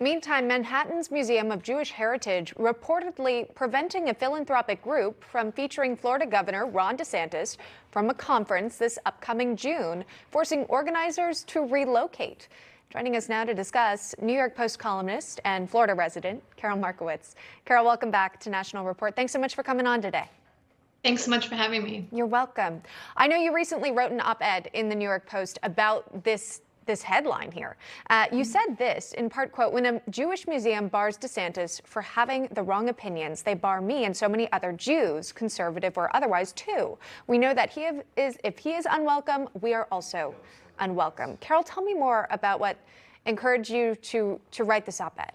Meantime, Manhattan's Museum of Jewish Heritage reportedly preventing a philanthropic group from featuring Florida Governor Ron DeSantis from a conference this upcoming June, forcing organizers to relocate. Joining us now to discuss, New York Post columnist and Florida resident, Karol Markowicz. Karol, welcome back to National Report. Thanks so much for coming on today. Thanks so much for having me. You're welcome. I know you recently wrote an op-ed in the New York Post about this headline here. You said this, in part, quote, "When a Jewish museum bars DeSantis for having the wrong opinions, they bar me and so many other Jews, conservative or otherwise, too. We know that if he is unwelcome, we are also unwelcome." Karol, tell me more about what encouraged you to write this op-ed.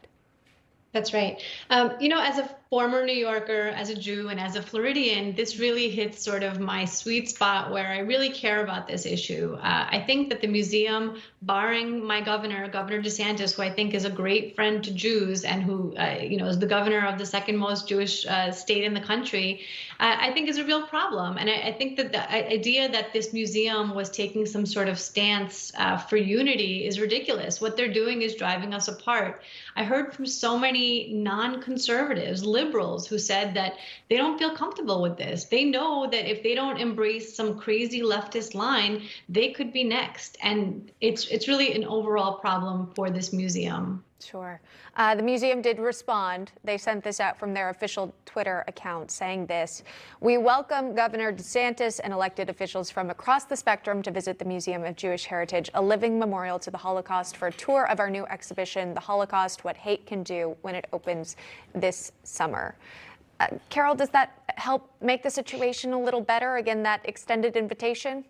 That's right. As a former New Yorker, as a Jew, and as a Floridian, this really hits sort of my sweet spot where I really care about this issue. I think that the museum, barring my governor, Governor DeSantis, who I think is a great friend to Jews and who, is the governor of the second most Jewish state in the country, I think is a real problem. And I think that the idea that this museum was taking some sort of stance for unity is ridiculous. What they're doing is driving us apart. I heard from so many non-conservatives, liberals, who said that they don't feel comfortable with this. They know that if they don't embrace some crazy leftist line, they could be next. And it's really an overall problem for this museum. Sure. The museum did respond. They sent this out from their official Twitter account saying this: "We welcome Governor DeSantis and elected officials from across the spectrum to visit the Museum of Jewish Heritage, a living memorial to the Holocaust, for a tour of our new exhibition, The Holocaust, What Hate Can Do," when it opens this summer. Karol, does that help make the situation a little better? Again, that extended invitation?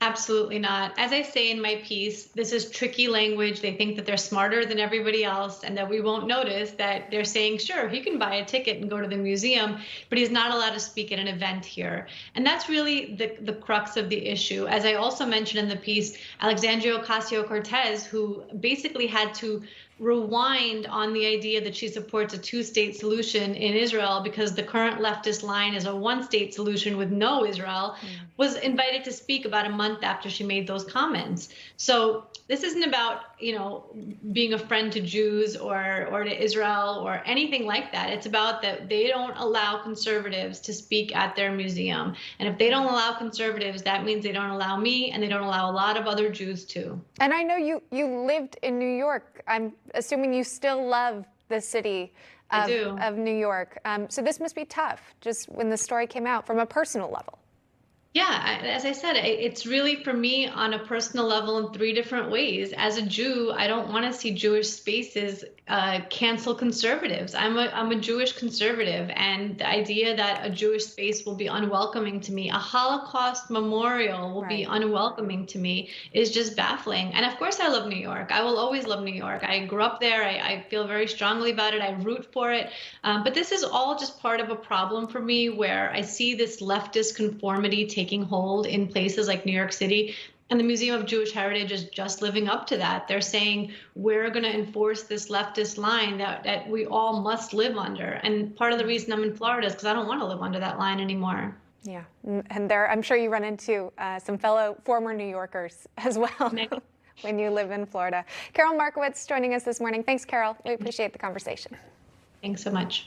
Absolutely not. As I say in my piece, this is tricky language. They think that they're smarter than everybody else and that we won't notice that they're saying, sure, he can buy a ticket and go to the museum, but he's not allowed to speak at an event here. And that's really the crux of the issue. As I also mentioned in the piece, Alexandria Ocasio-Cortez, who basically had to rewind on the idea that she supports a two-state solution in Israel because the current leftist line is a one-state solution with no Israel, was invited to speak about a month after she made those comments. So this isn't about, being a friend to Jews or to Israel or anything like that. It's about that they don't allow conservatives to speak at their museum. And if they don't allow conservatives, that means they don't allow me, and they don't allow a lot of other Jews too. And I know you lived in New York. I'm assuming you still love the city of New York. So this must be tough, just when the story came out from a personal level. Yeah, as I said, it's really for me on a personal level in three different ways. As a Jew, I don't want to see Jewish spaces cancel conservatives. I'm a Jewish conservative, and the idea that a Jewish space will be unwelcoming to me, a Holocaust memorial will be unwelcoming to me, is just baffling. And of course, I love New York. I will always love New York. I grew up there. I feel very strongly about it. I root for it. But this is all just part of a problem for me, where I see this leftist conformity taking hold in places like New York City. And the Museum of Jewish Heritage is just living up to that. They're saying, we're going to enforce this leftist line that we all must live under. And part of the reason I'm in Florida is because I don't want to live under that line anymore. Yeah, and I'm sure you run into some fellow former New Yorkers as well when you live in Florida. Karol Markowicz joining us this morning. Thanks, Karol. We appreciate the conversation. Thanks so much.